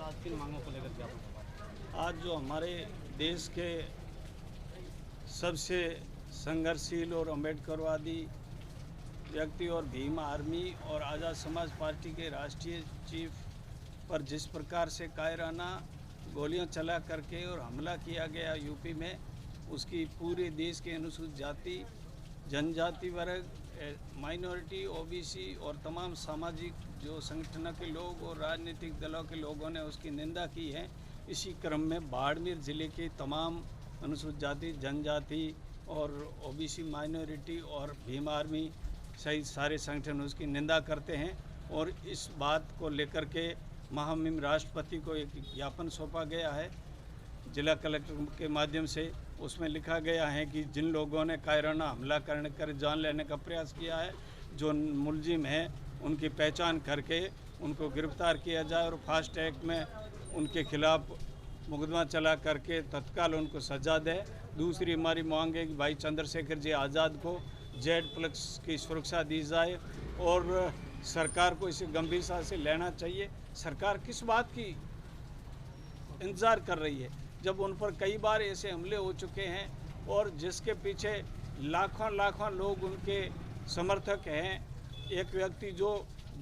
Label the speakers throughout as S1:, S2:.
S1: आज किन मांगों को लेकर ज्ञापन?
S2: आज जो हमारे देश के सबसे संघर्षशील और अम्बेडकरवादी व्यक्ति और भीम आर्मी और आज़ाद समाज पार्टी के राष्ट्रीय चीफ पर जिस प्रकार से कायराना गोलियां चला करके और हमला किया गया यूपी में, उसकी पूरे देश के अनुसूचित जाति, जनजाति वर्ग, माइनॉरिटी, ओबीसी और तमाम सामाजिक जो संगठनों के लोग और राजनीतिक दलों के लोगों ने उसकी निंदा की है। इसी क्रम में बाड़मेर ज़िले के तमाम अनुसूचित जाति, जनजाति और ओबीसी, माइनॉरिटी और भीम आर्मी सहित सारे संगठन उसकी निंदा करते हैं और इस बात को लेकर के महामहिम राष्ट्रपति को एक ज्ञापन सौंपा गया है जिला कलेक्टर के माध्यम से। उसमें लिखा गया है कि जिन लोगों ने कायराना हमला करने कर जान लेने का प्रयास किया है, जो मुलजिम हैं उनकी पहचान करके उनको गिरफ्तार किया जाए और फास्ट ट्रैक में उनके खिलाफ मुकदमा चला करके तत्काल उनको सजा दे। दूसरी हमारी मांग है कि भाई चंद्रशेखर जी आज़ाद को Z+ की सुरक्षा दी जाए और सरकार को इसे गंभीरता से लेना चाहिए। सरकार किस बात की इंतज़ार कर रही है जब उन पर कई बार ऐसे हमले हो चुके हैं और जिसके पीछे लाखों लोग उनके समर्थक हैं। एक व्यक्ति जो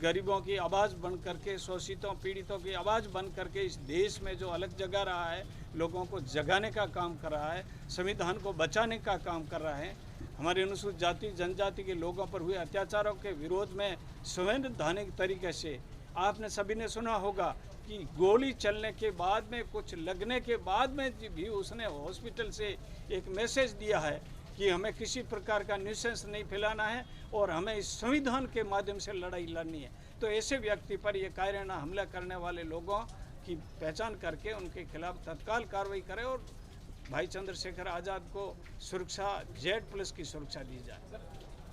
S2: गरीबों की आवाज़ बन करके, शोषितों पीड़ितों की आवाज़ बन करके इस देश में जो अलग जगा रहा है, लोगों को जगाने का काम कर रहा है, संविधान को बचाने का काम कर रहा है। हमारे अनुसूचित जाति जनजाति के लोगों पर हुए अत्याचारों के विरोध में संवैधानिक तरीके से आपने सभी ने सुना होगा कि गोली चलने के बाद में, कुछ लगने के बाद में भी उसने हॉस्पिटल से एक मैसेज दिया है कि हमें किसी प्रकार का न्यूसेंस नहीं फैलाना है और हमें इस संविधान के माध्यम से लड़ाई लड़नी है। तो ऐसे व्यक्ति पर ये कायराना हमला करने वाले लोगों की पहचान करके उनके खिलाफ तत्काल कार्रवाई करें और भाई चंद्रशेखर आज़ाद को सुरक्षा Z+ की सुरक्षा दी जाए।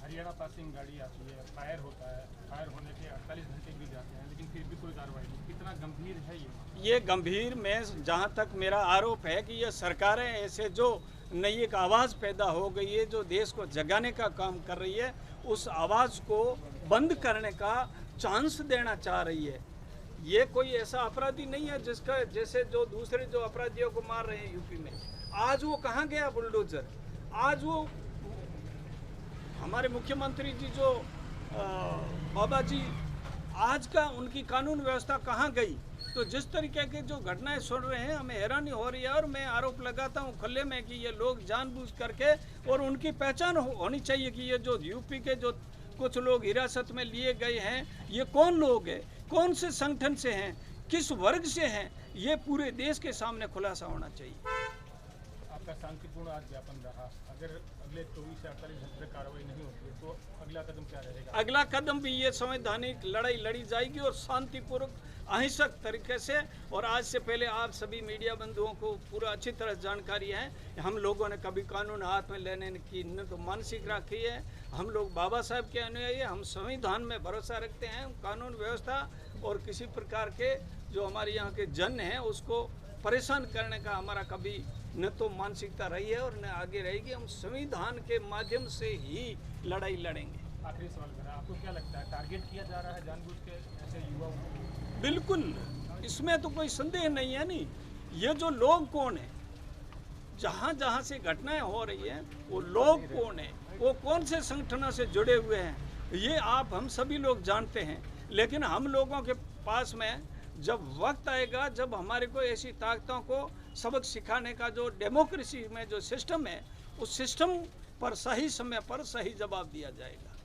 S3: हरियाणा पासिंग गाड़ी आती है, फायर होता है, फायर होने के 48 घंटे भी जाते हैं लेकिन फिर भी कोई कार्रवाई नहीं। कितना गंभीर है ये
S2: गंभीर में जहाँ तक मेरा आरोप है कि ये सरकारें ऐसे जो नई एक आवाज़ पैदा हो गई है जो देश को जगाने का काम कर रही है, उस आवाज़ को बंद करने का चांस देना चाह रही है। ये कोई ऐसा अपराधी नहीं है जिसका जैसे जो दूसरे जो अपराधियों को मार रहे हैं यूपी में। आज वो कहाँ गया बुलडोजर? आज वो हमारे मुख्यमंत्री जी जो बाबा जी, आज का उनकी कानून व्यवस्था कहाँ गई? तो जिस तरीके के जो घटनाएं सुन रहे हैं हमें हैरानी हो रही है और मैं आरोप लगाता हूं खुले में कि ये लोग जानबूझ करके, और उनकी पहचान होनी चाहिए कि ये जो यूपी के जो कुछ लोग हिरासत में लिए गए हैं, ये कौन लोग हैं, कौन से संगठन से हैं, किस वर्ग से हैं, ये पूरे देश के सामने खुलासा होना चाहिए।
S3: आपका शांतिपूर्ण आज ज्ञापन रहा, अगर अगले 24 से 48 घंटे कार्रवाई नहीं होती है तो अगला कदम क्या रहेगा?
S2: अगला कदम भी ये संवैधानिक लड़ाई लड़ी जाएगी और शांतिपूर्वक अहिंसक तरीके से। और आज से पहले आप सभी मीडिया बंधुओं को पूरा अच्छी तरह जानकारी है, हम लोगों ने कभी कानून हाथ में लेने की न तो मानसिक रखी है। हम लोग बाबा साहब के अनुयायी, हम संविधान में भरोसा रखते हैं, कानून व्यवस्था और किसी प्रकार के जो हमारे यहाँ के जन हैं उसको परेशान करने का हमारा कभी न तो मानसिकता रही है और न आगे रहेगी। हम संविधान के माध्यम से ही लड़ाई लड़ेंगे।
S3: आखिरी सवाल मेरा, आपको क्या लगता है टारगेट किया जा रहा है जानबूझ के ऐसे युवाओं को?
S2: बिल्कुल, इसमें तो कोई संदेह नहीं है। नहीं, ये जो लोग कौन है, जहाँ जहाँ से घटनाएं हो रही हैं वो लोग कौन है, वो कौन से संगठनों से जुड़े हुए हैं, ये आप हम सभी लोग जानते हैं। लेकिन हम लोगों के पास में जब वक्त आएगा, जब हमारे को ऐसी ताकतों को सबक सिखाने का जो डेमोक्रेसी में जो सिस्टम है, उस सिस्टम पर सही समय पर सही जवाब दिया जाएगा।